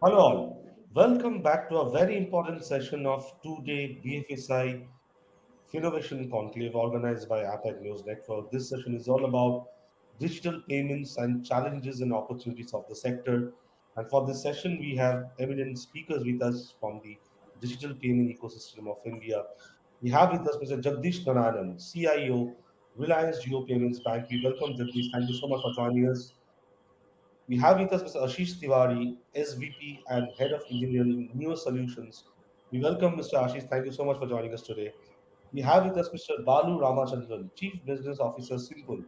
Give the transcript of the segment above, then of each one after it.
Hello all. Welcome back to a very important session of two-day BFSI Finnovation Conclave organized by APAC News Network. This session is all about digital payments and challenges and opportunities of the sector. And for this session, we have eminent speakers with us from the digital payment ecosystem of India. We have with us Mr. Jagdish Narayanan, CIO, Reliance Jio Payments Bank. We welcome Jagdish. Thank you so much for joining us. We have with us Mr. Ashish Tewari, SVP and Head of Engineering, Niyo Solutions. We welcome Mr. Ashish. Thank you so much for joining us today. We have with us Mr. Balu Ramachandran, Chief Business Officer, Simpl.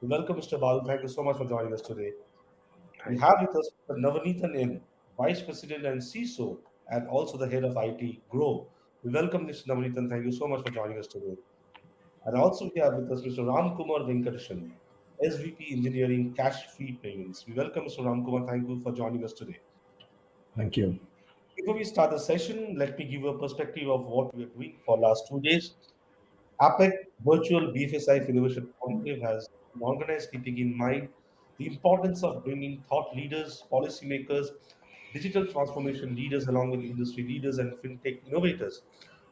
We welcome Mr. Balu. Thank you so much for joining us today. We Thank have you. with us Mr. Navaneethan N, Vice President and CISO, and also the Head of IT, Groww. We welcome Mr. Navaneethan. Thank you so much for joining us today. And also we have with us Mr. Ramkumar Venkatesan, SVP Engineering, Cash-Free Payments. We welcome Mr. Ramkumar. Thank you for joining us today. Thank you. Before we start the session, let me give you a perspective of what we are doing for last 2 days. APEC Virtual BFSI Innovation Conclave has been organized keeping in mind the importance of bringing thought leaders, policymakers, digital transformation leaders, along with industry leaders and fintech innovators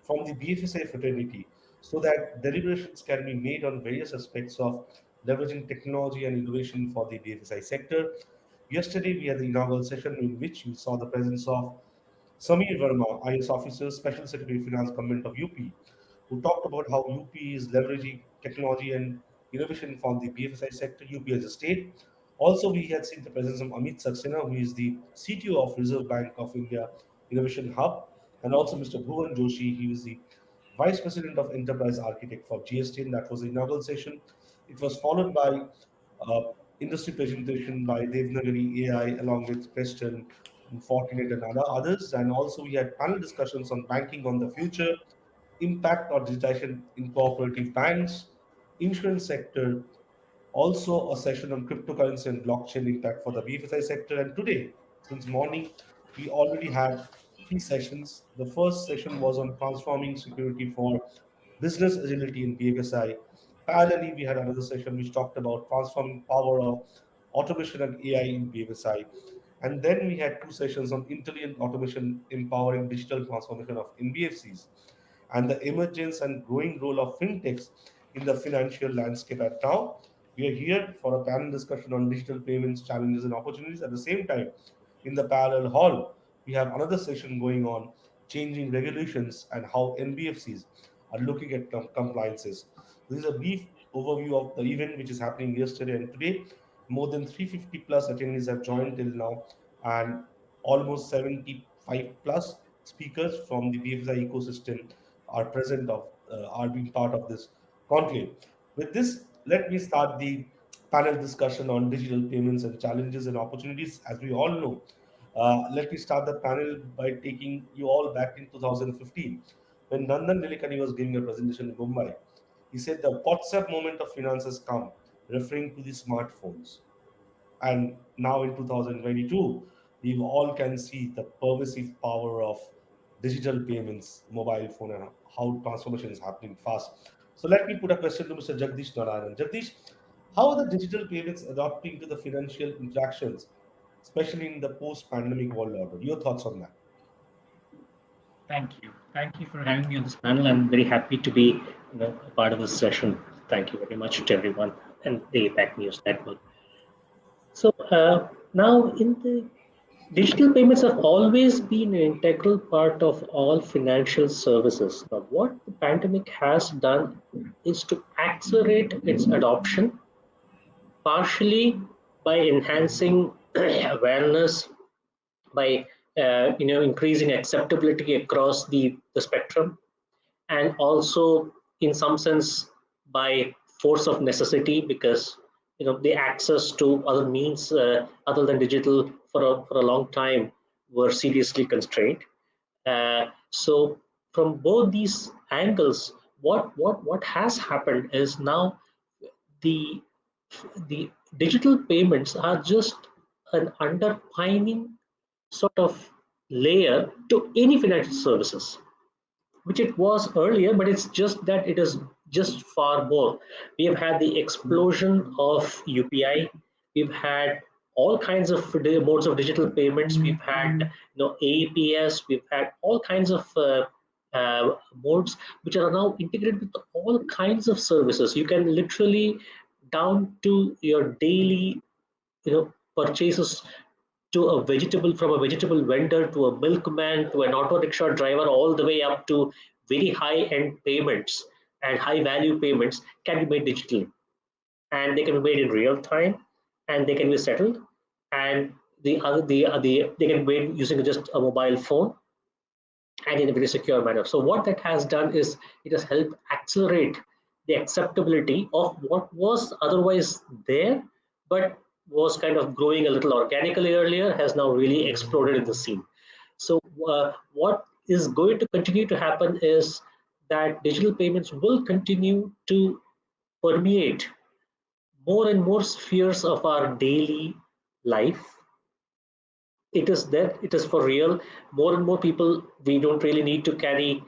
from the BFSI fraternity so that deliberations can be made on various aspects of leveraging technology and innovation for the BFSI sector. Yesterday, we had the inaugural session in which we saw the presence of Samir Verma, IS Officer, Special Secretary of Finance, Government of UP, who talked about how UP is leveraging technology and innovation from the BFSI sector, UP as a state. Also, we had seen the presence of Amit Saxena, who is the CTO of Reserve Bank of India Innovation Hub, and also Mr. Bhuvan Joshi, he is the Vice President of Enterprise Architect for GST, and that was the inaugural session. It was followed by uh, industry presentation by Devnagari AI along with Preston and Fortinet and others. And also we had panel discussions on banking on the future, impact or digitization in cooperative banks, insurance sector, also a session on cryptocurrency and blockchain impact for the BFSI sector. And today, since morning, we already had three sessions. The first session was on transforming security for business agility in BFSI. Parallelly, we had another session which talked about transforming power of automation and AI in BFSI. And then we had two sessions on intelligent automation empowering digital transformation of NBFCs and the emergence and growing role of fintechs in the financial landscape. And now we are here for a panel discussion on digital payments, challenges, and opportunities. At the same time, in the parallel hall, we have another session going on changing regulations and how NBFCs are looking at compliances. This is a brief overview of the event which is happening yesterday and today. More than 350 plus attendees have joined till now, and almost 75 plus speakers from the BFSI ecosystem are present of are being part of this conclave. With this, let me start the panel discussion on digital payments and challenges and opportunities. As we all know, let me start the panel by taking you all back in 2015 when Nandan Nilekani was giving a presentation in Mumbai. He said the WhatsApp moment of finance has come, referring to the smartphones. And now in 2022, we all can see the pervasive power of digital payments, mobile phone, and how transformation is happening fast. So let me put a question to Mr. Jagdish Narayanan. Jagdish, how are the digital payments adapting to the financial interactions, especially in the post-pandemic world order? Your thoughts on that? Thank you. Thank you for having me on this panel. I'm very happy to be a part of this session. Thank you very much to everyone and the APAC News Network. So now in the digital payments have always been an integral part of all financial services. Now, what the pandemic has done is to accelerate its adoption, partially by enhancing awareness, by increasing acceptability across the spectrum, and also in some sense by force of necessity, because the access to other means other than digital for a long time were seriously constrained. So from both these angles, what has happened is now the the digital payments are just an underpinning sort of layer to any financial services, which it was earlier, but it's just that it is just far more. We have had the explosion of UPI. We've had all kinds of modes of digital payments. We've had APS, we've had all kinds of modes which are now integrated with all kinds of services. You can literally down to your daily purchases, to a vegetable, from a vegetable vendor to a milkman to an auto rickshaw driver, all the way up to very high end payments and high value payments can be made digitally, and they can be made in real time, and they can be settled, and they can be made using just a mobile phone and in a very secure manner. So what that has done is it has helped accelerate the acceptability of what was otherwise there, but was kind of growing a little organically earlier, has now really exploded in the scene. So what is going to continue to happen is that digital payments will continue to permeate more and more spheres of our daily life. It is that it is for real. More and more people, we don't really need to carry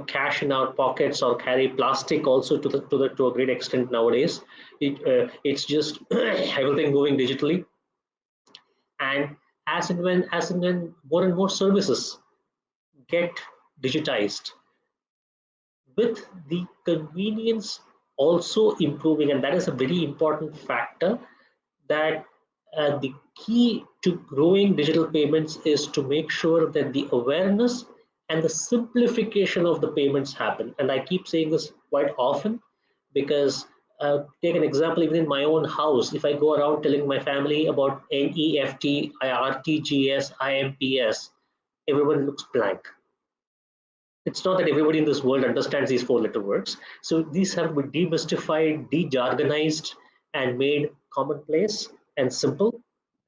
cash in our pockets or carry plastic also to a great extent nowadays. It's just everything going digitally, and as and when more and more services get digitized, with the convenience also improving, and that is a very important factor, that the key to growing digital payments is to make sure that the awareness and the simplification of the payments happen. And I keep saying this quite often because take an example, even in my own house, if I go around telling my family about NEFT, RTGS, IMPS, everyone looks blank. It's not that everybody in this world understands these four-letter words. So these have been demystified, de-jargonized, and made commonplace and simple,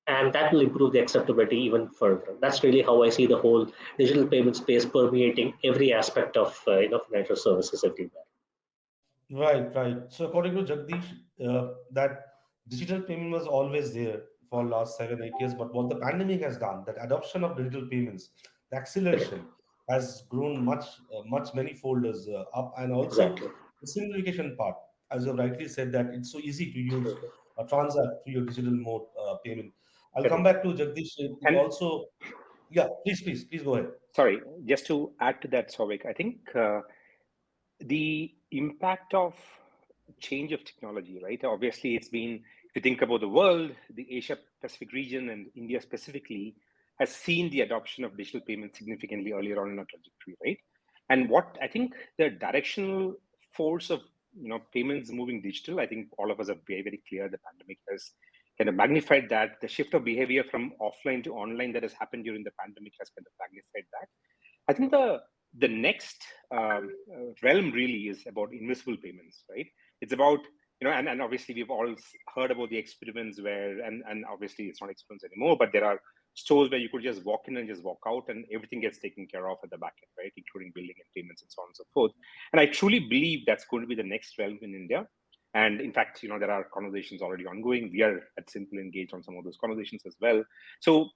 and that will improve the acceptability even further. That's really how I see the whole digital payment space permeating every aspect of financial services everywhere. Right, right. So according to Jagdish, that digital payment was always there for last 7, 8 years. But what the pandemic has done, that adoption of digital payments, the Correct. acceleration has grown much many folders up, and also Exactly. the simplification part, as you rightly said, that it's so easy to use Correct. a transact through your digital mode payment. I'll come Correct. back to Jagdish. It And also, yeah, please go ahead. sorry, just to add to that, Souvik, I think the impact of change of technology, right? Obviously, it's been, if you think about the world, the Asia Pacific region and India specifically has seen the adoption of digital payments significantly earlier on in our trajectory, right? And what I think the directional force of payments moving digital, I think all of us are very, very clear the pandemic has kind of magnified that. The shift of behavior from offline to online that has happened during the pandemic has kind of magnified that. I think the next realm really is about invisible payments, right? It's about and obviously we've all heard about the experiments where and obviously it's not experiments anymore, but there are stores where you could just walk in and just walk out and everything gets taken care of at the back end, right? Including billing and payments and so on and so forth. And I truly believe that's going to be the next realm in India. And in fact, there are conversations already ongoing. We are at Simpl engaged on some of those conversations as well. So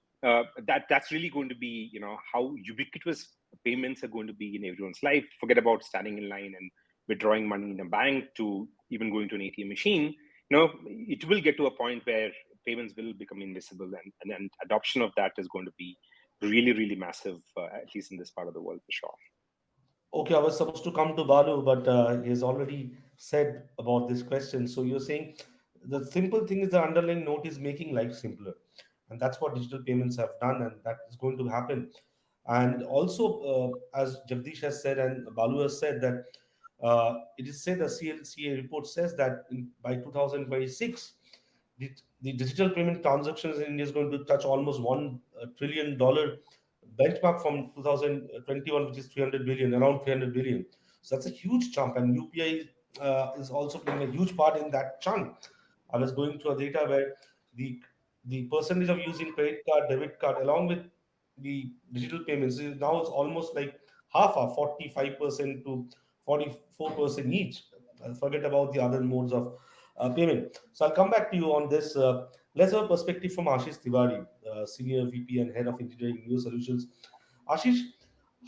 that's really going to be, how ubiquitous payments are going to be in everyone's life. Forget about standing in line and withdrawing money in a bank to even going to an ATM machine. It will get to a point where payments will become invisible, and then adoption of that is going to be really, really massive, at least in this part of the world for sure. Okay, I was supposed to come to Balu, but he has already said about this question. So you're saying the simple thing is the underlying note is making life simpler, and that's what digital payments have done, and that is going to happen. And also, as Jagdish has said and Balu has said, that it is said the CLCA report says that by 2026, the digital payment transactions in India is going to touch almost $1 trillion benchmark from 2021, which is 300 billion, around 300 billion. So that's a huge chunk, and UPI is also playing a huge part in that chunk. I was going through a data where the the percentage of using credit card, debit card, along with the digital payments is now it's almost like half, 45% to 44% each. Forget about the other modes of payment. So I'll come back to you on this. Let's have a perspective from Ashish Tewari, Senior VP and Head of Engineering New Solutions. Ashish,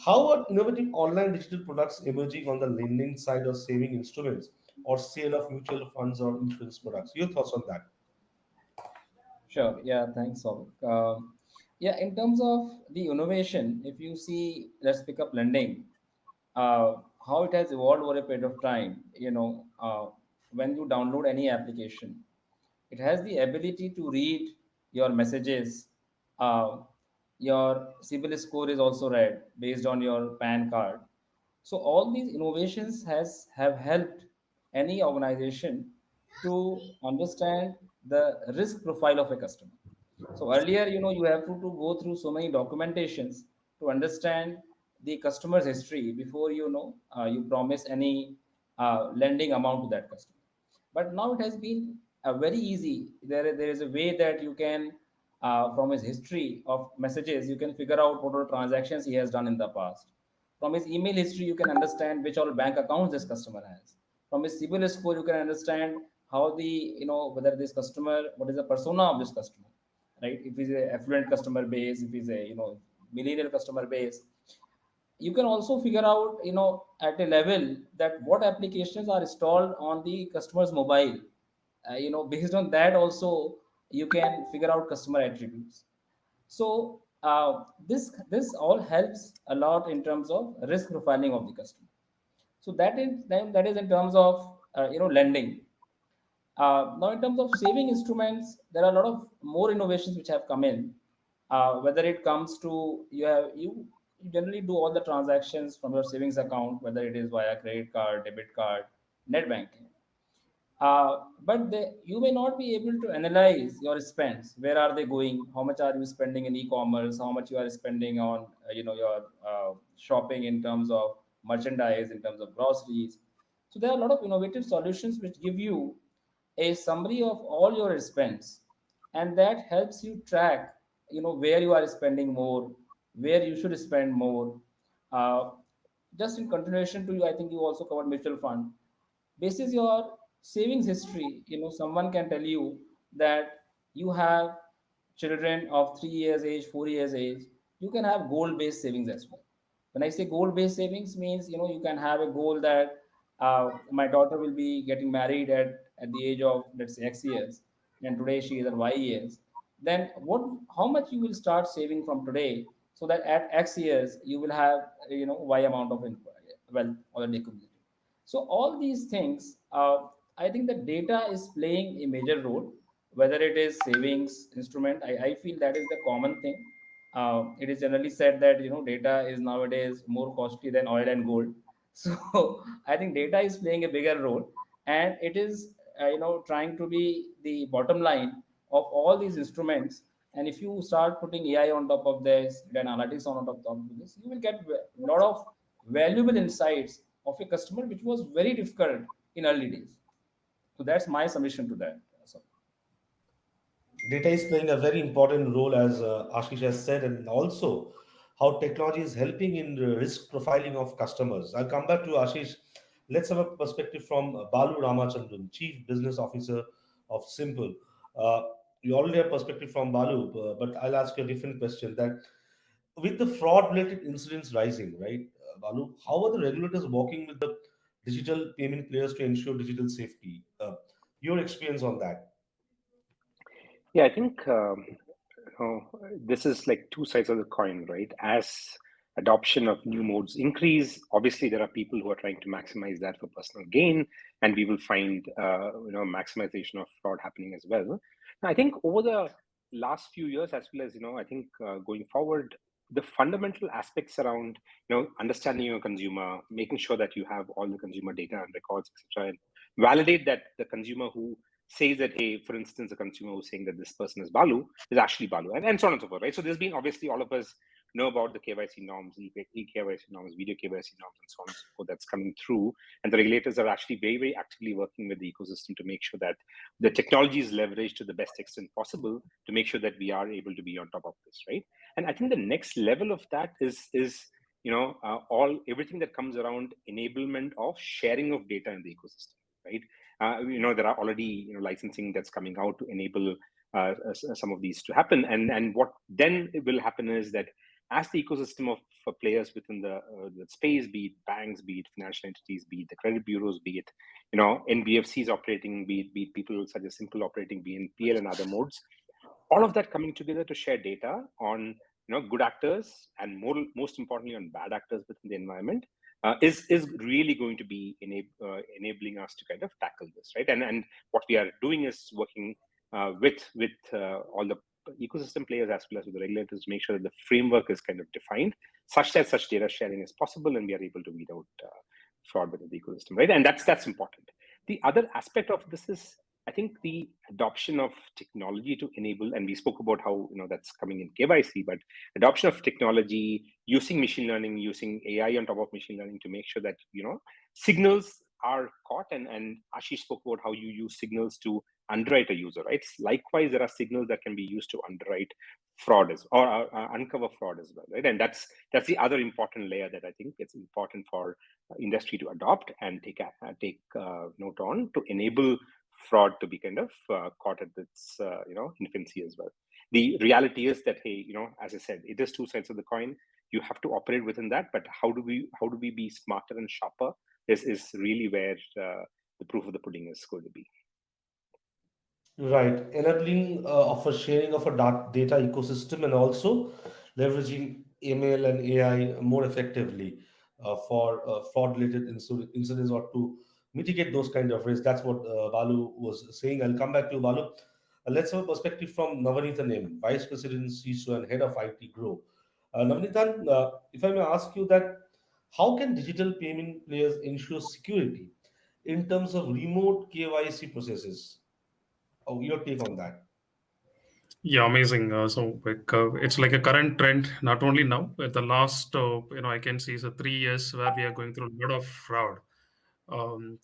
how are innovative online digital products emerging on the lending side or saving instruments or sale of mutual funds or insurance products? Your thoughts on that? Sure. Yeah. Thanks, Souvik. Yeah. In terms of the innovation, if you see, let's pick up lending, how it has evolved over a period of time. When you download any application, it has the ability to read your messages. Uh, your CIBIL score is also read based on your PAN card. So all these innovations have helped any organization to understand the risk profile of a customer. So earlier, you have to go through so many documentations to understand the customer's history before you promise any lending amount to that customer. But now it has been very easy. There is a way that you can, from his history of messages, you can figure out what all transactions he has done in the past. From his email history, you can understand which all bank accounts this customer has. From his CIBIL score, you can understand how whether this customer, what is the persona of this customer, right? If he's a affluent customer base, if he's a millennial customer base, you can also figure out at a level that what applications are installed on the customer's mobile. Based on that also you can figure out customer attributes. So this all helps a lot in terms of risk profiling of the customer. So that is in terms of lending. Now, in terms of saving instruments, there are a lot of more innovations which have come in. Whether it comes to you generally do all the transactions from your savings account, whether it is via credit card, debit card, net banking. You may not be able to analyze your spends. Where are they going? How much are you spending in e-commerce? How much you are spending on your shopping in terms of merchandise, in terms of groceries. So there are a lot of innovative solutions which give you a summary of all your spends, and that helps you track where you are spending more, where you should spend more. Uh, just in continuation to you, I think you also covered mutual fund. Basis your savings history, someone can tell you that you have children of 3 years age, 4 years age. You can have goal based savings as well. When I say goal based savings means you can have a goal that my daughter will be getting married at the age of, let's say, X years, and today she is at Y years. Then how much you will start saving from today, so that at X years you will have Y amount of wealth already accumulated. So all these things, I think the data is playing a major role. Whether it is savings instrument, I feel that is the common thing. It is generally said that data is nowadays more costly than oil and gold. So I think data is playing a bigger role, and it is trying to be the bottom line of all these instruments. And if you start putting AI on top of this, then analytics on top of this, you will get a lot of valuable insights of a customer, which was very difficult in early days. So that's my submission to that. So, Data is playing a very important role, as Ashish has said, and also how technology is helping in the risk profiling of customers. I'll come back to Ashish. Let's have a perspective from Balu Ramachandran, Chief Business Officer of Simpl. Uh, you already have perspective from Balu, but I'll ask you a different question. That with the fraud-related incidents rising, right, Balu, how are the regulators working with the digital payment players to ensure digital safety? Your experience on that? Yeah, I think this is like two sides of the coin, right? As adoption of new modes increase, obviously there are people who are trying to maximize that for personal gain, and we will find maximization of fraud happening as well. Now, I think over the last few years, as well as I think going forward, the fundamental aspects around understanding your consumer, making sure that you have all the consumer data and records, etc., and validate that the consumer who says that, hey, for instance, a consumer who's saying that this person is Balu is actually Balu, and so on and so forth, right? So there's been, obviously, all of us know about the KYC norms, e-KYC norms, video KYC norms, and so on and so forth that's coming through. And the regulators are actually very, very actively working with the ecosystem to make sure that the technology is leveraged to the best extent possible to make sure that we are able to be on top of this, right? And I think the next level of that is everything that comes around enablement of sharing of data in the ecosystem, right? There are already licensing that's coming out to enable some of these to happen, and what then will happen is that as the ecosystem of players within the space, be it banks, be it financial entities, be it the credit bureaus, be it NBFCs operating, be it people such as Simpl operating, be in PL and other modes, all of that coming together to share data on good actors and most importantly on bad actors within the environment is really going to be enabling us to kind of tackle this, right? And what we are doing is working with all the ecosystem players as well as with the regulators to make sure that the framework is kind of defined such that such data sharing is possible and we are able to weed out fraud within the ecosystem, right? And that's important. The other aspect of this is, I think, the adoption of technology to enable, and we spoke about how that's coming in KYC, but adoption of technology, using machine learning, using AI on top of machine learning to make sure that signals are caught. And Ashish spoke about how you use signals to underwrite a user, right? Likewise, there are signals that can be used to underwrite fraud or uncover fraud as well, right? And that's the other important layer that I think it's important for industry to adopt and take note on to enable fraud to be kind of caught at its infancy as well. The reality is that, hey, as I said, it is two sides of the coin. You have to operate within that, but how do we be smarter and sharper is really where the proof of the pudding is going to be. Right, enabling of a sharing of a data ecosystem and also leveraging email and AI more effectively for fraud-related incidents or to mitigate those kind of risks. That's what Balu was saying. I'll come back to you, Balu. Let's have a perspective from Navaneethan, Vice President, CISO, and Head of IT Groww. Navaneethan, if I may ask you that, how can digital payment players ensure security in terms of remote KYC processes? Oh, your take on that. Yeah, amazing. So like, it's like a current trend, not only now, but the last, I can see so 3 years where we are going through a lot of fraud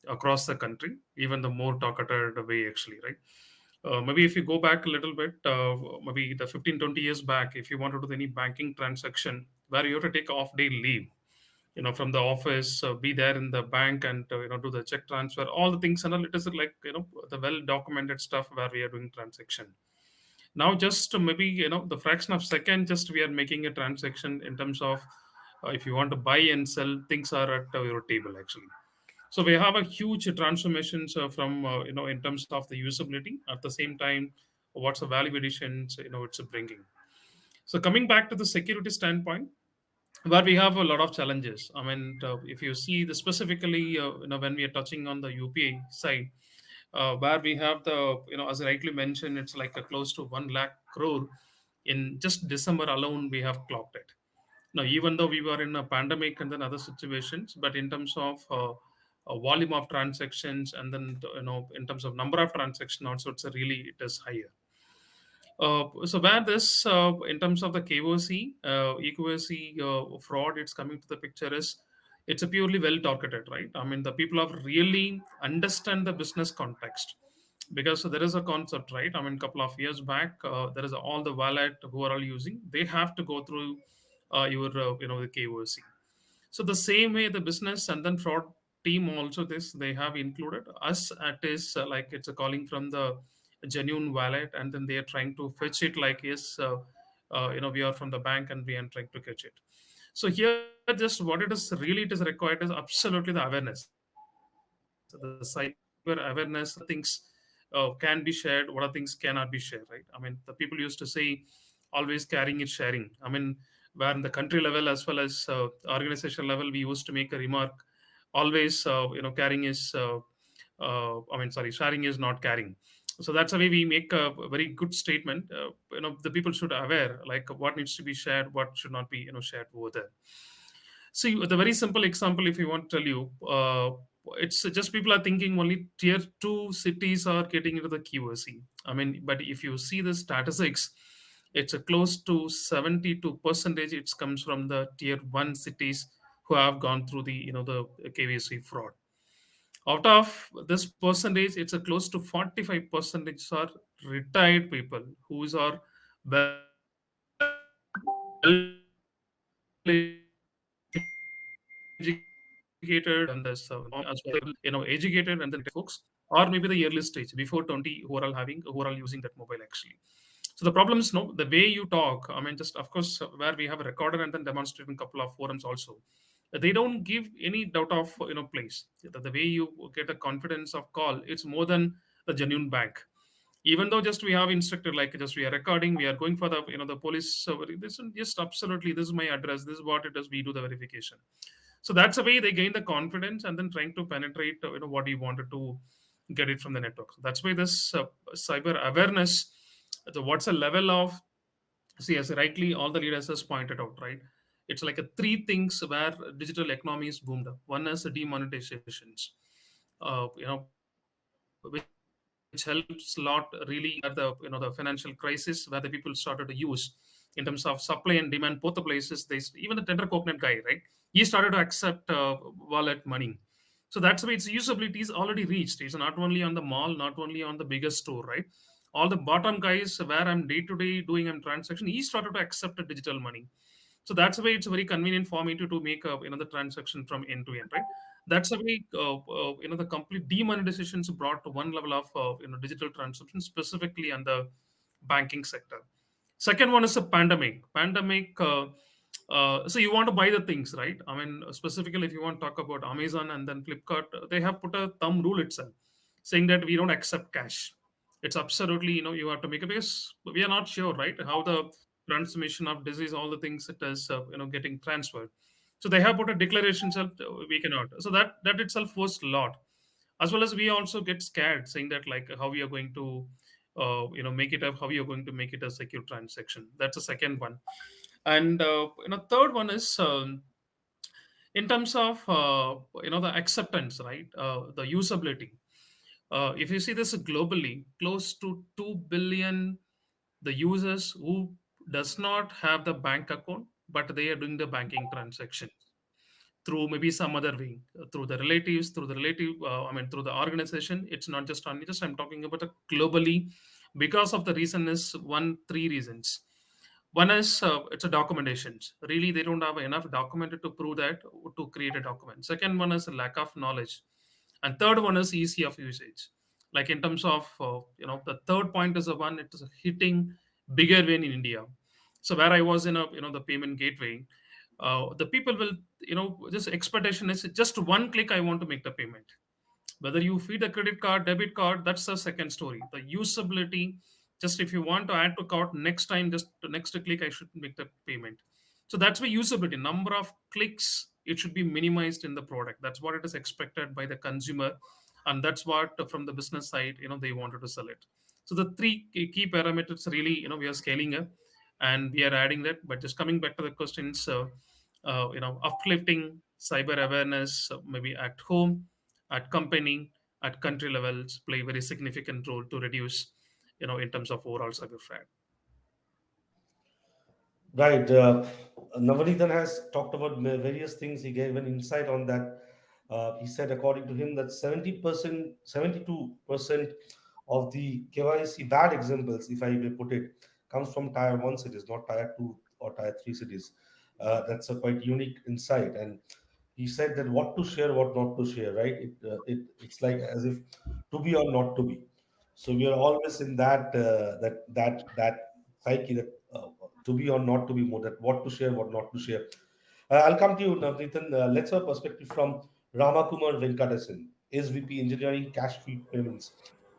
across the country, even the more targeted way, actually, right? Maybe if you go back a little bit, maybe the 15, 20 years back, if you want to do any banking transaction where you have to take off day leave, from the office, be there in the bank and, do the check transfer, all the things and all, it is like, the well documented stuff where we are doing transaction. Now just maybe the fraction of second, just we are making a transaction in terms of if you want to buy and sell, things are at your table actually. So we have a huge transformations from in terms of the usability. At the same time, what's the value additions it's bringing. So coming back to the security standpoint, where we have a lot of challenges. I mean, if you see the specifically, when we are touching on the UPI side, where we have the, as I rightly mentioned, it's like a close to 1 lakh crore in just December alone. We have clocked it. Now, even though we were in a pandemic and then other situations, but in terms of volume of transactions and then in terms of number of transactions, also it's a really it is higher. So where this, in terms of the KOC, EQOC fraud, it's coming to the picture is it's a purely well targeted, right? I mean, the people have really understand the business context because there is a concept, right? I mean, a couple of years back, there is all the wallet who are all using, they have to go through your, the KOC. So the same way the business and then fraud team also this they have included us at is like it's a calling from the genuine wallet and then they are trying to fetch it like yes we are from the bank and we are trying to catch it. So here just what it is really it is required is absolutely the awareness, the cyber awareness, things can be shared, what are things cannot be shared, right? I mean the people used to say always caring is sharing. I mean where in the country level as well as organization level we used to make a remark always caring is sharing is not caring. So that's the way we make a very good statement. The people should aware like what needs to be shared, what should not be shared over there. See, the very simple example, if you want to tell you, it's just people are thinking only tier two cities are getting into the QoC. I mean, but if you see the statistics, it's a close to 72 percentage. It comes from the tier one cities who have gone through the the KYC fraud. Out of this percentage, it's a close to 45 percentage are retired people who are well educated and then as well educated and then folks, or maybe the early stage before 20 who are all using that mobile actually. So the problem is no the way you talk. I mean, just of course where we have a recorder and then demonstrated in a couple of forums also. They don't give any doubt of place. The way you get a confidence of call, it's more than the genuine bank. Even though just we have instructed, like just we are recording, we are going for the the police this is just absolutely, this is my address, this is what it is, we do the verification. So that's the way they gain the confidence and then trying to penetrate what you wanted to get it from the network. So that's why this cyber awareness, what's the level of, see, as rightly all the leaders has pointed out, right? It's like a three things where digital economy is boomed up. One is the demonetizations, which helps a lot really where the financial crisis, where the people started to use in terms of supply and demand, both the places. They, even the tender coconut guy, right? He started to accept wallet money. So that's why its usability is already reached. It's not only on the mall, not only on the biggest store, right? All the bottom guys where I'm day to day doing a transaction, he started to accept a digital money. So that's the way it's very convenient for me to make a, the transaction from end to end, right? That's the way the complete demonetizations brought to one level of digital transaction, specifically on the banking sector. Second one is a pandemic. So you want to buy the things, right? I mean, specifically if you want to talk about Amazon and then Flipkart, they have put a thumb rule itself, saying that we don't accept cash. It's absolutely, you have to make a, because we are not sure, right, how the transmission of disease, all the things it is, getting transferred. So they have put a declaration self, we cannot. So that itself was a lot. As well as we also get scared, saying that like how we are going to, make it up, how we are going to make it a secure transaction. That's the second one. And third one is in terms of the acceptance, right? The usability. If you see this globally, close to 2 billion the users who does not have the bank account, but they are doing the banking transaction through maybe some other way, through the relatives, through the relative, through the organization. It's not just only just I'm talking about globally, because of the reason is three reasons. One is it's a documentation. Really, they don't have enough documented to prove that, to create a document. Second one is a lack of knowledge, and third one is easy of usage. Like in terms of the third point is the one it is hitting bigger way in India. So where I was in a the payment gateway, the people will this expectation is just one click, I want to make the payment. Whether you feed a credit card, debit card, that's the second story. The usability, just if you want to add to cart next time, just the next click, I should make the payment. So that's why usability, number of clicks, it should be minimized in the product. That's what it is expected by the consumer, and that's what from the business side, they wanted to sell it. So the three key parameters really, we are scaling up and we are adding that. But just coming back to the questions, uplifting cyber awareness, maybe at home, at company, at country levels, play very significant role to reduce, in terms of overall cyber threat. Right. Navaneethan has talked about various things. He gave an insight on that. He said, according to him, that 70%, 72% of the KYC bad examples, if I may put it, comes from tier one cities, not tier two or tier three cities. That's a quite unique insight. And he said that what to share, what not to share, right? It's like as if to be or not to be. So we are always in that psyche that to be or not to be more, that what to share, what not to share. I'll come to you, Navneethan. Let's have a perspective from Ramakumar Venkatesan, SVP Engineering Cashfree Payments.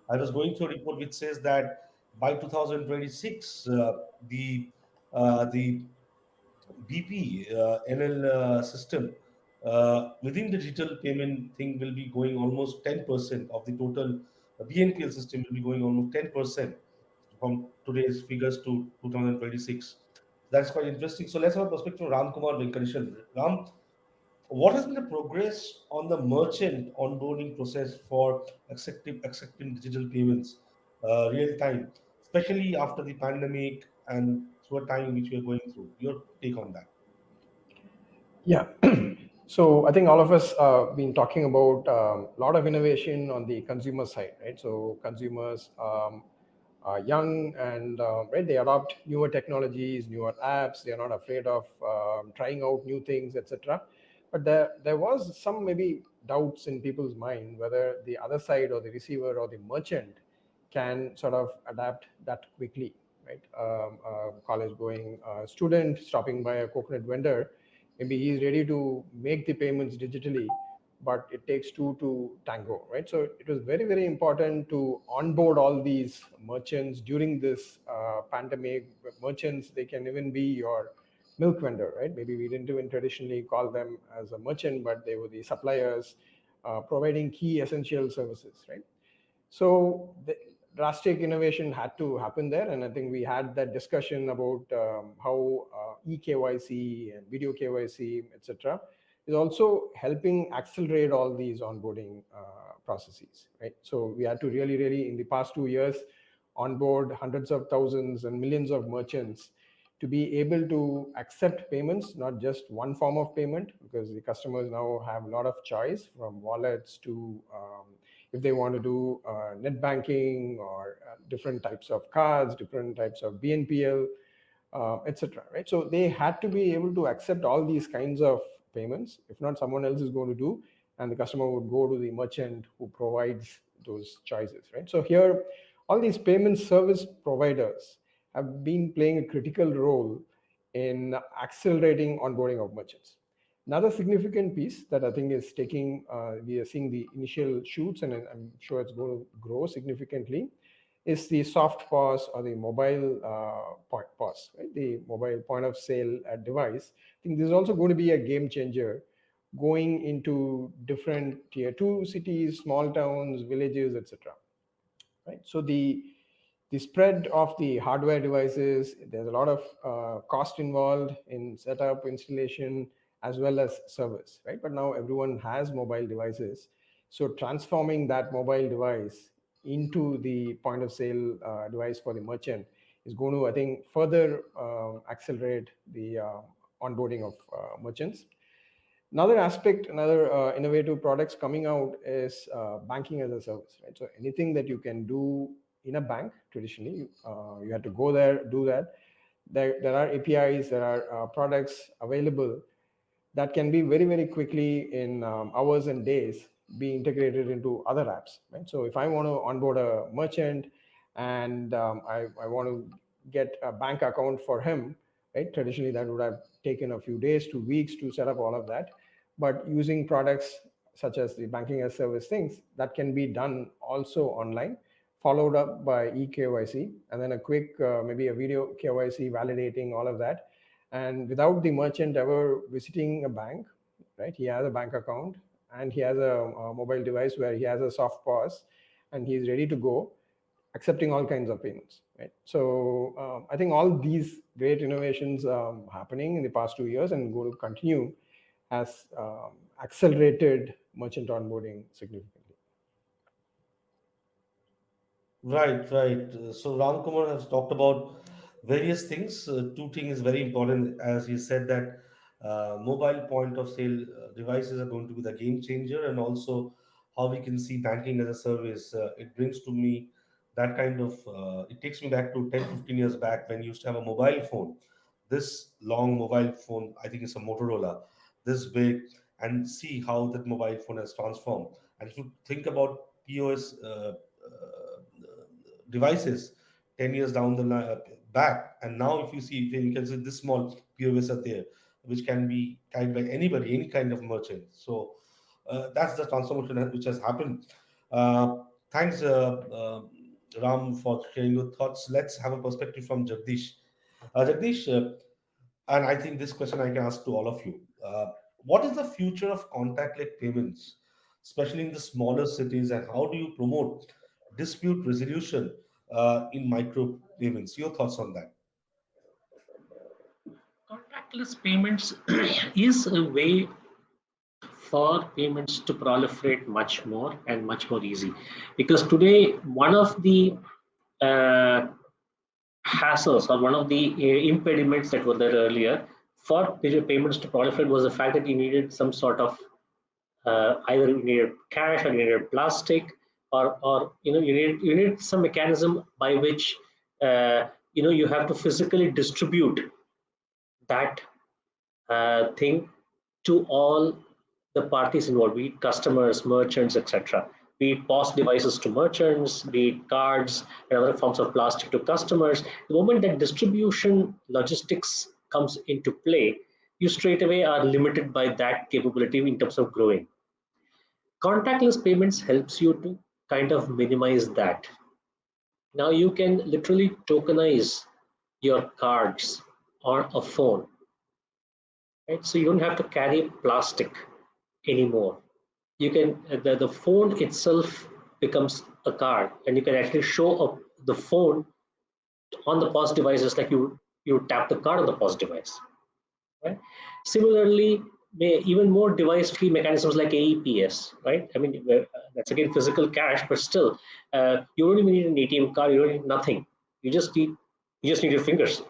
I was going through a report which says that by 2026, the BP NL system within the digital payment thing will be going almost 10% of the total BNPL system will be going almost 10% from today's figures to 2026. That's quite interesting. So let's have a perspective from Ram Kumar Venkatesan. Ram, what has been the progress on the merchant onboarding process for accepting digital payments real time, especially after the pandemic and through a time which we are going through? Your take on that? Yeah. So I think all of us been talking about a lot of innovation on the consumer side, right? So consumers are young and right, they adopt newer technologies, newer apps. They are not afraid of trying out new things, etc. But there was some maybe doubts in people's mind whether the other side or the receiver or the merchant can sort of adapt that quickly, right? College going student stopping by a coconut vendor, maybe he's ready to make the payments digitally, but it takes two to tango, right? So it was very, very important to onboard all these merchants during this pandemic. Merchants, they can even be your milk vendor, right? Maybe we didn't even traditionally call them as a merchant, but they were the suppliers providing key essential services, right? So the drastic innovation had to happen there, and I think we had that discussion about how eKYC and video KYC, etc., is also helping accelerate all these onboarding processes, right? So we had to really, really, in the past 2 years, onboard hundreds of thousands and millions of merchants to be able to accept payments, not just one form of payment, because the customers now have a lot of choice, from wallets to if they want to do net banking or different types of cards, different types of BNPL, etc. Right? So they had to be able to accept all these kinds of payments. If not, someone else is going to do, and the customer would go to the merchant who provides those choices. Right? So here, all these payment service providers have been playing a critical role in accelerating onboarding of merchants. Another significant piece that I think is taking, we are seeing the initial shoots, and I'm sure it's going to grow significantly, is the soft POS or the mobile POS, right? The mobile point of sale device. I think this is also going to be a game changer going into different tier 2 cities, small towns, villages, etc. Right? So the spread of the hardware devices, there's a lot of cost involved in setup, installation, as well as service, right? But now everyone has mobile devices. So transforming that mobile device into the point of sale device for the merchant is going to, I think, further accelerate the onboarding of merchants. Another aspect, another innovative products coming out is banking as a service, right? So anything that you can do in a bank, traditionally, you had to go there, do that. There are APIs, there are products available that can be very, very quickly in hours and days be integrated into other apps, right? So if I want to onboard a merchant and I want to get a bank account for him, right? Traditionally, that would have taken a few days to weeks to set up all of that. But using products such as the banking as service things, that can be done also online, followed up by eKYC, and then a quick, maybe a video KYC validating all of that. And without the merchant ever visiting a bank, right? He has a bank account and he has a mobile device where he has a soft POS and he's ready to go, accepting all kinds of payments, right? So I think all these great innovations happening in the past 2 years and going to continue has accelerated merchant onboarding significantly. Right, right. So Ramkumar has talked about various things. Two things is very important, as he said that mobile point of sale devices are going to be the game changer, and also how we can see banking as a service. It brings to me that kind of, it takes me back to 10, 15 years back when you used to have a mobile phone. This long mobile phone, I think it's a Motorola, this big, and see how that mobile phone has transformed. And if you think about POS devices 10 years down the line back, and now if you see, you can see this small POS are there, which can be carried by anybody, any kind of merchant. So that's the transformation which has happened. Thanks, Ram, for sharing your thoughts. Let's have a perspective from Jagdish. Jagdish, and I think this question I can ask to all of you. What is the future of contact-led payments, especially in the smaller cities, and how do you promote dispute resolution in micro payments? Your thoughts on that? Contactless payments is a way for payments to proliferate much more and much more easy, because today one of the uh, hassles or one of the impediments that were there earlier for payments to proliferate was the fact that you needed some sort of either you needed cash or you needed plastic, or you need some mechanism by which you have to physically distribute that thing to all the parties involved, be it customers, merchants, etc. Be it POS devices to merchants, be it cards and other forms of plastic to customers. The moment that distribution logistics comes into play, you straight away are limited by that capability in terms of growing. Contactless payments helps you to kind of minimize that. Now you can literally tokenize your cards on a phone, right? So you don't have to carry plastic anymore. You can the phone itself becomes a card, and you can actually show up the phone on the POS devices like you tap the card on the POS device. Right? Similarly, even more device-free mechanisms like AEPS, right? I mean, that's again physical cash, but still, you don't even need an ATM card. You don't need nothing. You just need your fingers,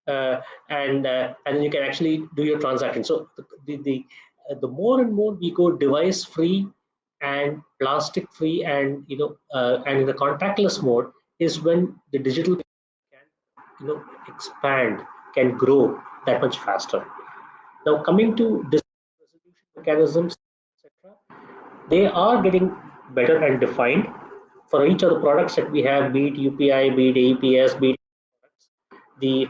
and then you can actually do your transaction. So the more and more we go device-free and plastic-free, and and in the contactless mode is when the digital can expand, can grow that much faster. Now, coming to dispute resolution mechanisms, etc., they are getting better and defined for each of the products that we have, be it UPI, be it APS, be it the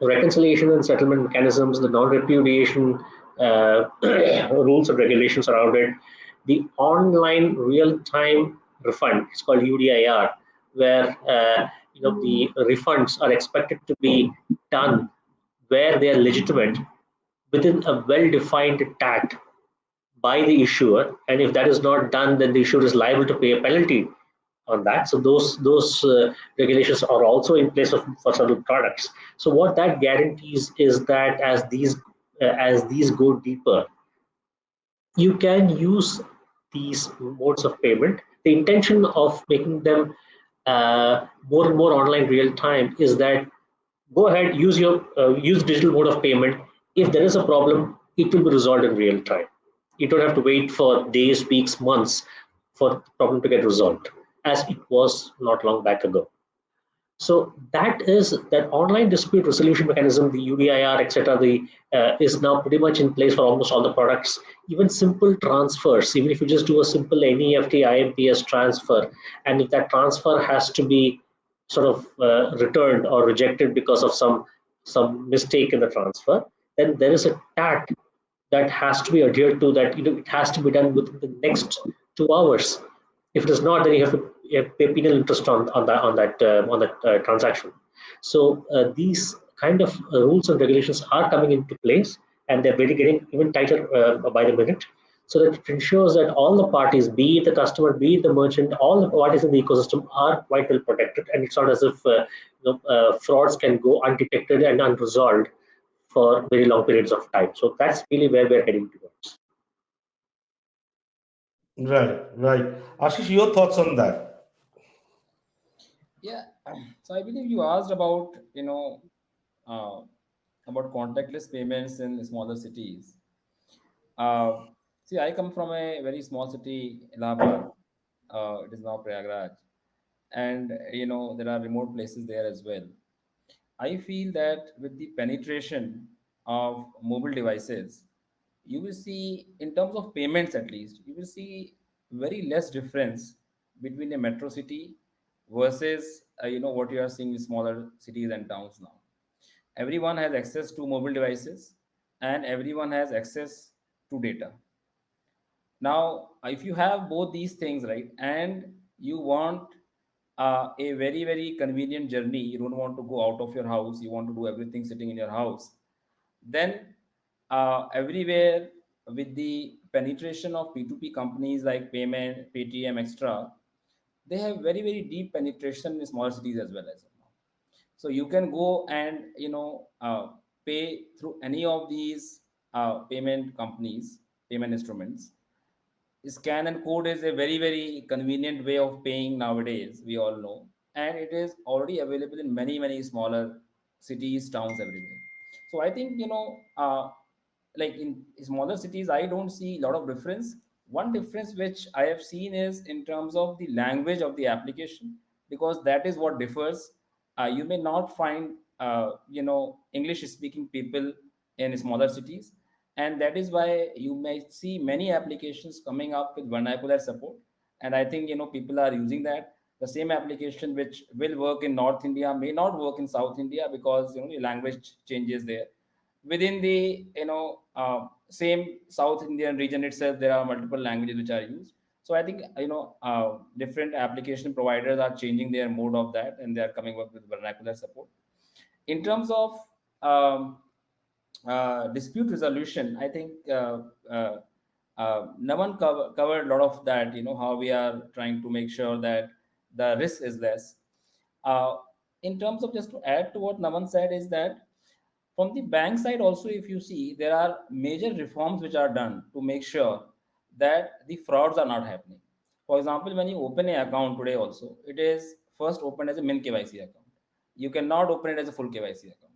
reconciliation and settlement mechanisms, the non-repudiation rules and regulations around it, the online real-time refund, it's called UDIR, where the refunds are expected to be done where they are legitimate within a well-defined TAT by the issuer, and if that is not done, then the issuer is liable to pay a penalty on that. So those regulations are also in place for certain products. So what that guarantees is that as these go deeper, you can use these modes of payment. The intention of making them more and more online real time is that go ahead, use digital mode of payment. If there is a problem, it will be resolved in real time. You don't have to wait for days, weeks, months for the problem to get resolved, as it was not long back ago. So that online dispute resolution mechanism, the UDIR, etc., is now pretty much in place for almost all the products. Even simple transfers, even if you just do a simple NEFT IMPS transfer, and if that transfer has to be sort of returned or rejected because of some mistake in the transfer, then there is a TAT that has to be adhered to. That it has to be done within the next 2 hours. If it is not, then you have pay penal interest on that transaction. So these kind of rules and regulations are coming into place, and they're really getting even tighter by the minute. So that it ensures that all the parties, be it the customer, be it the merchant, all the parties in the ecosystem are quite well protected, and it's not as if frauds can go undetected and unresolved for very long periods of time. So that's really where we're heading towards. Right, right. Ashish, your thoughts on that? Yeah. So I believe you asked about uh, about contactless payments in smaller cities. Uh, See, I come from a very small city, Allahabad. It is now Prayagraj, and there are remote places there as well. I feel that with the penetration of mobile devices, you will see, in terms of payments at least, you will see very less difference between a metro city versus what you are seeing in smaller cities and towns now. Everyone has access to mobile devices, and everyone has access to data. Now, if you have both these things, right, and you want a very, very convenient journey, you don't want to go out of your house, you want to do everything sitting in your house, then everywhere with the penetration of P2P companies like Payment, Paytm, Extra, they have very, very deep penetration in smaller cities as well as now. So you can go and pay through any of these payment companies, payment instruments. Scan and code is a very, very convenient way of paying nowadays, we all know, and it is already available in many, many smaller cities, towns, everywhere. So I think like in smaller cities, I don't see a lot of difference. One difference which I have seen is in terms of the language of the application, because that is what differs. You may not find English speaking people in smaller cities, and that is why you may see many applications coming up with vernacular support. And I think people are using that. The same application which will work in North India may not work in South India, because the language changes there. within the same South Indian region itself, there are multiple languages which are used. So I think different application providers are changing their mode of that, and they are coming up with vernacular support. In terms of um, dispute resolution, I think Naman covered a lot of that. How we are trying to make sure that the risk is less. Uh, in terms of, just to add to what Naman said, is that from the bank side also, if you see, there are major reforms which are done to make sure that the frauds are not happening. For example, when you open an account today also, it is first opened as a min KYC account. You cannot open it as a full KYC account.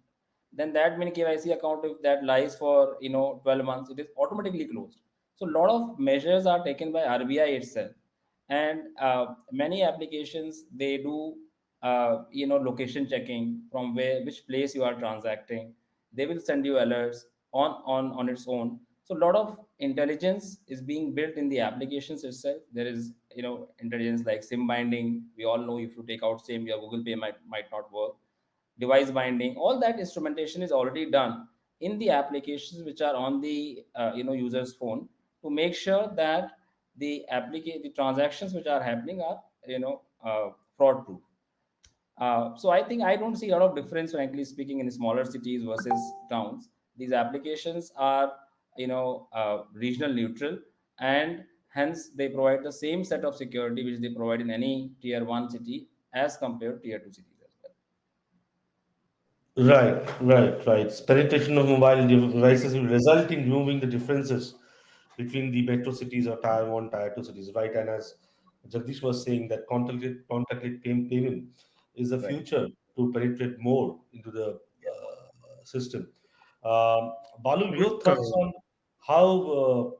Then that min KYC account, if that lies for 12 months, it is automatically closed. So a lot of measures are taken by RBI itself, and many applications, they do location checking from which place you are transacting. They will send you alerts on its own. So a lot of intelligence is being built in the applications itself. There is intelligence like sim binding. We all know, if you take out sim, your Google Pay might not work. Device binding, all that instrumentation is already done in the applications which are on the user's phone, to make sure that the transactions which are happening are fraud proof. So I think I don't see a lot of difference, frankly speaking, in smaller cities versus towns. These applications are regional neutral, and hence they provide the same set of security which they provide in any tier 1 city as compared to tier 2 cities as well. Right. Penetration of mobile devices will result in removing the differences between the metro cities or tier one, tier two cities, right? And as Jagdish was saying, that contactless payment is the Right. future to penetrate more into the system. Balu, your Souvik, thoughts on how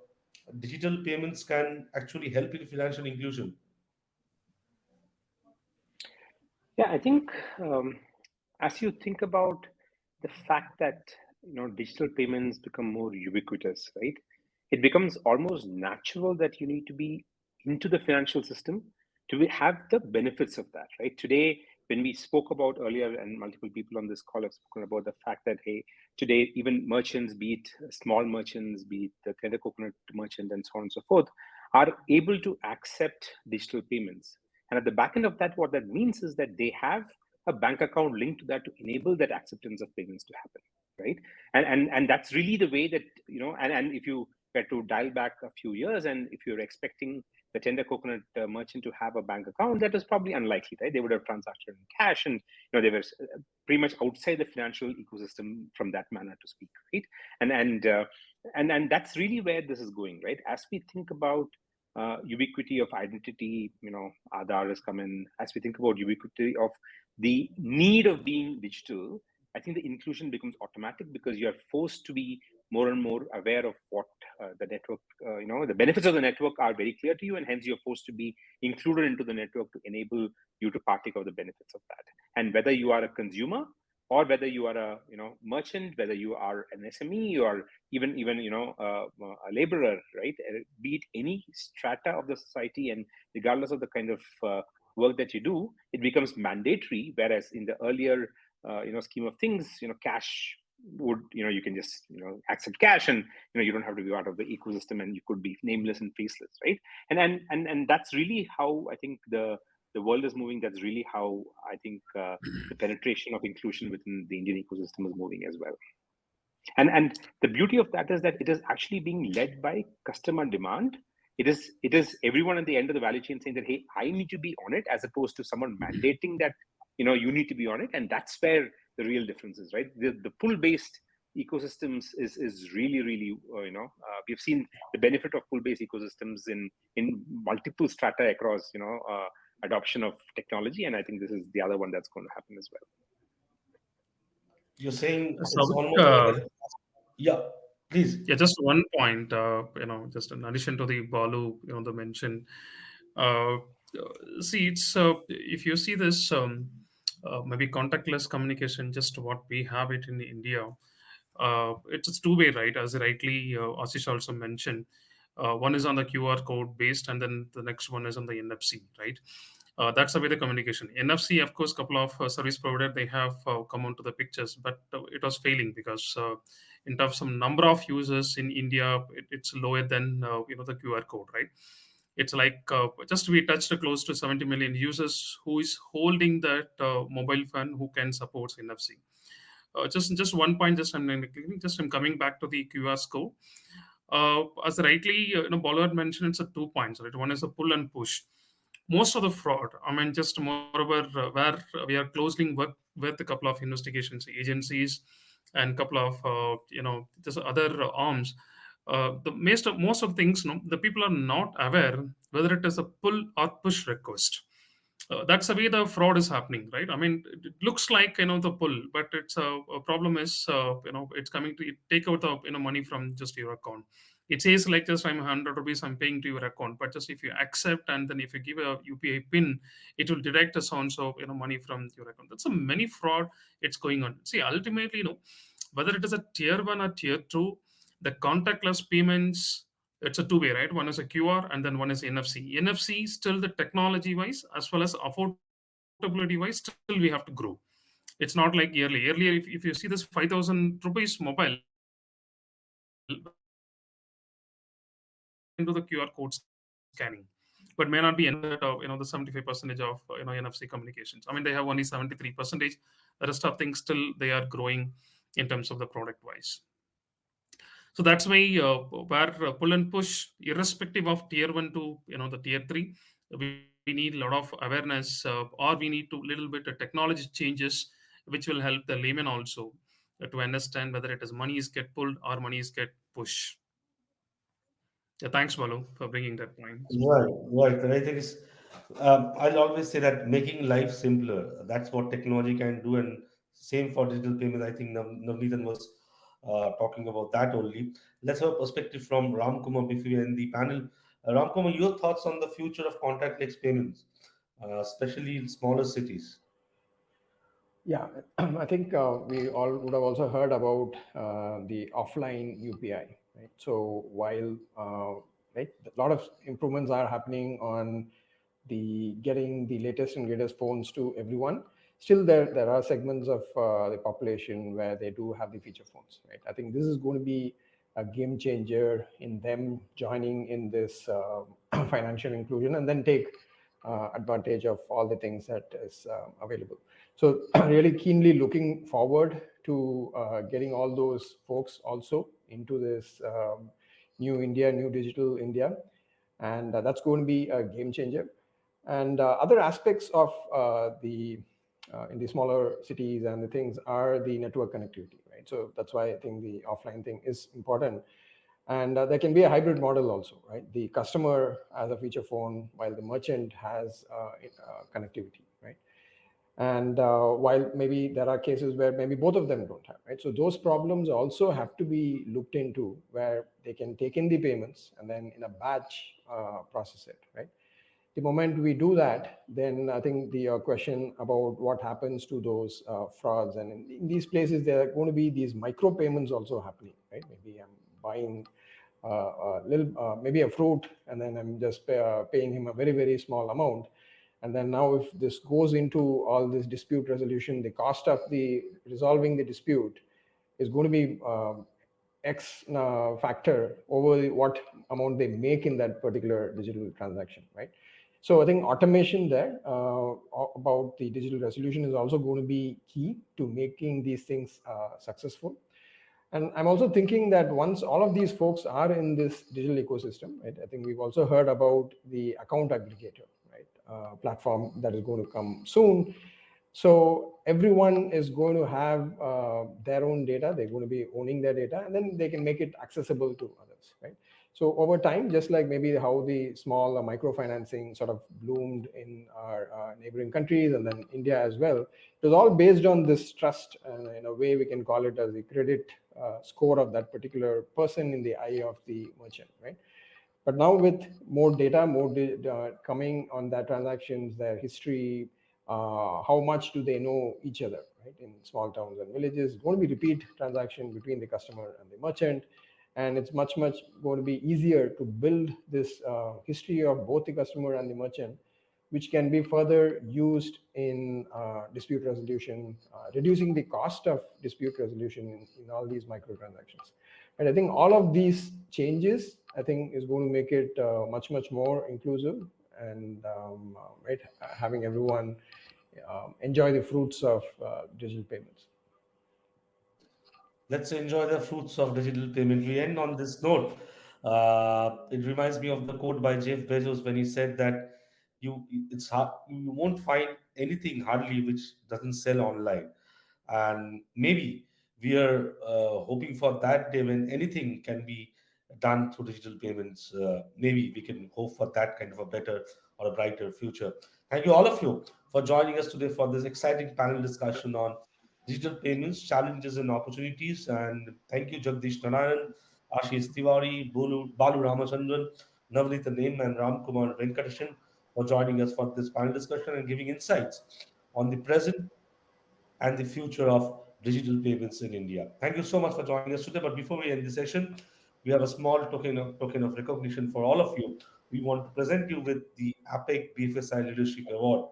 digital payments can actually help in financial inclusion? Yeah, I think as you think about the fact that digital payments become more ubiquitous, right? It becomes almost natural that you need to be into the financial system to have the benefits of that, right? Today, when we spoke about earlier, and multiple people on this call have spoken about the fact that, hey, today even merchants, be it small merchants, be it the tender coconut merchant, and so on and so forth, are able to accept digital payments. And at the back end of that, what that means is that they have a bank account linked to that to enable that acceptance of payments to happen, right? And that's really the way that and if you were to dial back a few years, and if you're expecting the tender coconut merchant to have a bank account, that is probably unlikely, right? They would have transacted in cash, and they were pretty much outside the financial ecosystem from that manner to speak, right? And that's really where this is going, right? As we think about ubiquity of identity, Aadhaar has come in. As we think about ubiquity of the need of being digital, I think the inclusion becomes automatic, because you are forced to be more and more aware of what the network, the benefits of the network are very clear to you, and hence you're forced to be included into the network to enable you to partake of the benefits of that. And whether you are a consumer, or whether you are a merchant, whether you are an SME, or even a laborer, right? Be it any strata of the society, and regardless of the kind of work that you do, it becomes mandatory. Whereas in the earlier scheme of things, cash would you can just accept cash, and you don't have to be part of the ecosystem, and you could be nameless and faceless, right? And that's really how I think the world is moving. That's really how I think the penetration of inclusion within the Indian ecosystem is moving as well. And the beauty of that is that it is actually being led by customer demand. It is everyone at the end of the value chain saying that, hey, I need to be on it, as opposed to someone mandating that you need to be on it. And that's where the real difference is, right? The pull based ecosystems is really we've seen the benefit of pull based ecosystems in multiple strata across adoption of technology, and I think this is the other one that's going to happen as well. You're saying it's Souvik, almost like yeah, please. yeah, just one point, just in addition to the Balu, the mention. Uh, See, it's if you see this, maybe contactless communication, just what we have it in India. It's two-way, right? As rightly Ashish also mentioned, one is on the QR code based, and then the next one is on the NFC, right? That's the way the communication. NFC, of course, couple of service provider, they have come onto the pictures, but it was failing because in terms of number of users in India, it's lower than the QR code, right? It's like just we touched close to 70 million users who is holding that mobile phone who can support NFC. Just one point, I'm coming back to the QR score. As rightly, Balu had mentioned, it's a 2 points, right? One is a pull and push. Most of the fraud, I mean, just moreover, where we are closely work with a couple of investigations agencies and couple of just other arms. The most of things, the people are not aware whether it is a pull or push request. That's the way the fraud is happening, right? I mean, it looks like the pull, but it's a problem is it's coming to take out the money from just your account. It says like just I'm 100 rupees I'm paying to your account, but just if you accept and then if you give a UPI pin, it will direct a sound of money from your account. That's a many fraud it's going on. See, ultimately, whether it is a tier 1 or tier 2, the contactless payments, it's a two-way, right? One is a QR and then one is NFC. NFC still the technology wise as well as affordability wise, still we have to grow. It's not like yearly. Earlier, if you see this 5,000 rupees mobile, when it is into the QR code scanning, but may not be enough that the 75% of NFC communications. I mean, they have only 73%. The rest of things still they are growing in terms of the product wise. So that's why where pull and push, irrespective of tier 1 to the tier 3, we need a lot of awareness, or we need to little bit of technology changes, which will help the layman also to understand whether it is money is get pulled or money is get pushed. Yeah, thanks, Balu, for bringing that point. Right, right. And I think I'll always say that making life simpler, that's what technology can do. And same for digital payments. I think Navneethan was talking about that only. Let's have a perspective from Ramkumar before we end the panel. Ramkumar, your thoughts on the future of contactless payments, especially in smaller cities? Yeah, I think we all would have also heard about the offline UPI, right? So while right, a lot of improvements are happening on the getting the latest and greatest phones to everyone, still there are segments of the population where they do have the feature phones, right? I think this is going to be a game changer in them joining in this financial inclusion and then take advantage of all the things that is available. So really keenly looking forward to getting all those folks also into this new India, new digital India. And that's going to be a game changer. And other aspects of the in the smaller cities and the things are the network connectivity, right? So that's why I think the offline thing is important. And there can be a hybrid model also, right? The customer has a feature phone while the merchant has connectivity, right? And while maybe there are cases where maybe both of them don't have, right? So those problems also have to be looked into, where they can take in the payments and then in a batch process it, right? The moment we do that, then I think the question about what happens to those frauds, and in these places there are going to be these micro payments also happening, right? Maybe I'm buying a little, maybe a fruit, and then I'm just paying him a very, very small amount. And then now if this goes into all this dispute resolution, the cost of the resolving the dispute is going to be X factor over what amount they make in that particular digital transaction, right? So I think automation there about the digital resolution is also going to be key to making these things successful. And I'm also thinking that once all of these folks are in this digital ecosystem, right, I think we've also heard about the account aggregator, right, platform that is going to come soon. So everyone is going to have their own data. They're going to be owning their data, and then they can make it accessible to others, right? So over time, just like maybe how the small microfinancing sort of bloomed in our neighboring countries and then India as well, it was all based on this trust, and in a way we can call it as the credit score of that particular person in the eye of the merchant, right? But now with more data, coming on that transactions, their history, how much do they know each other, right? In small towns and villages, it's going to be repeat transaction between the customer and the merchant. And it's much going to be easier to build this history of both the customer and the merchant which can be further used in dispute resolution, reducing the cost of dispute resolution in all these microtransactions. And I think all of these changes, I think, is going to make it much more inclusive and right, having everyone enjoy the fruits of digital payments. Let's enjoy the fruits of digital payment. We end on this note. It reminds me of the quote by Jeff Bezos when he said that it's hard, you won't find anything hardly which doesn't sell online. And maybe we are hoping for that day when anything can be done through digital payments. Maybe we can hope for that kind of a better or a brighter future. Thank you all of you for joining us today for this exciting panel discussion on digital payments, challenges and opportunities. And thank you, Jagdish, Narayanan, Ashish, Tewari, Balu Ramachandran, Navaneethan, and Ramkumar, Venkatesan for joining us for this panel discussion and giving insights on the present and the future of digital payments in India. Thank you so much for joining us today. But before we end the session, we have a small token of recognition for all of you. We want to present you with the APAC BFSI Leadership Award.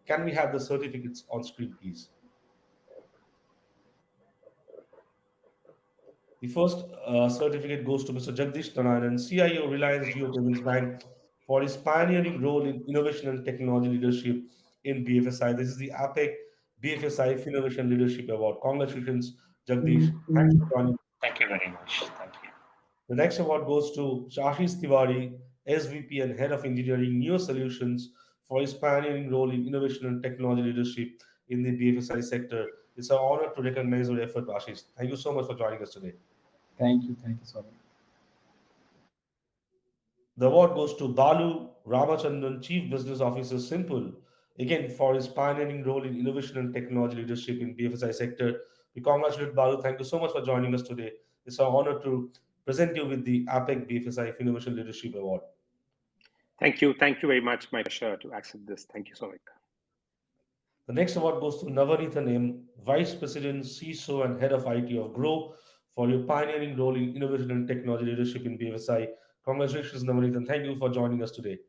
Can we have the certificates on screen, please? The first certificate goes to Mr. Jagdish Narayanan, CIO, Reliance Jio Payments Bank, for his pioneering role in innovation and technology leadership in BFSI. This is the APEC BFSI Finnovation Leadership Award. Congratulations, Jagdish. Thanks for joining. Thank you very much. Thank you. The next award goes to Ashish Tewari, SVP and Head of Engineering, Niyo Solutions, for his pioneering role in innovation and technology leadership in the BFSI sector. It's an honor to recognize your effort, Ashish. Thank you so much for joining us today. Thank you so much. The award goes to Balu Ramachandran, Chief Business Officer, Simpl, again for his pioneering role in innovation and technology leadership in BFSI sector. We congratulate Balu. Thank you so much for joining us today. It's an honor to present you with the APEC BFSI Innovation Leadership Award. Thank you very much. My pleasure to accept this. Thank you so much. The next award goes to Navaneethan, Vice President, CISO, and Head of IT of Groww, for your pioneering role in innovation and technology leadership in BFSI. Congratulations, Navaneethan. Thank you for joining us today.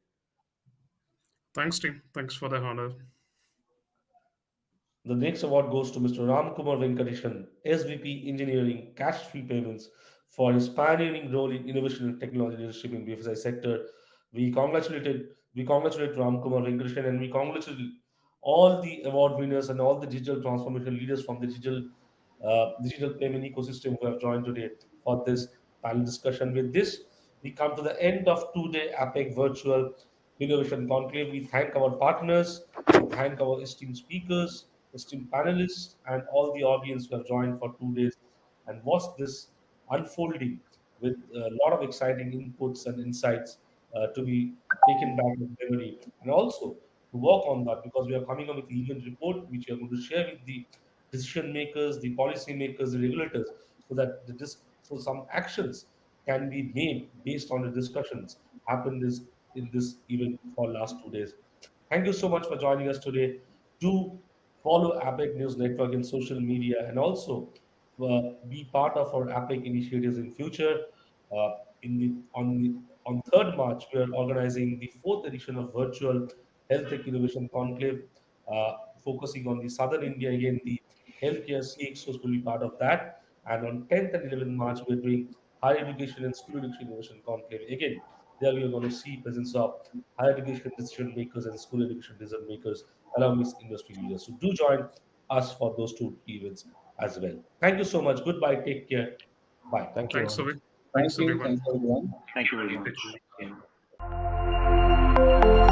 Thanks, team. Thanks for the honor. The next award goes to Mr. Ramkumar Venkatesan, SVP Engineering, Cashfree Payments, for his pioneering role in innovation and technology leadership in BFSI sector. We congratulate Ramkumar Venkatesan, and we congratulate all the award winners and all the digital transformation leaders from the digital payment ecosystem who have joined today for this panel discussion. With this, we come to the end of two-day APEC Virtual Innovation Conclave. We thank our partners, we thank our esteemed speakers, esteemed panelists, and all the audience who have joined for 2 days and watched this unfolding with a lot of exciting inputs and insights to be taken back in memory, and also to work on that, because we are coming up with the event report which we are going to share with the decision makers, the policy makers, the regulators, so that so some actions can be made based on the discussions happened in this event for last 2 days. Thank you so much for joining us today. Do follow APAC News Network in social media, and also be part of our APAC initiatives in future. On 3rd March, we are organizing the 4th edition of Virtual Health Tech Innovation Conclave, focusing on the Southern India. Again, the healthcare CISOs will be part of that. And on 10th and 11th March, we're doing Higher Education and School Education Innovation Conclave. Again, there we are going to see presence of higher education decision makers and school education decision makers along with industry leaders. So do join us for those 2 events as well. Thank you so much. Goodbye. Take care. Bye. Thank you. Thanks, Souvik. Thank Thanks, you. everyone. Thanks everyone. Thank you very much. Thank you.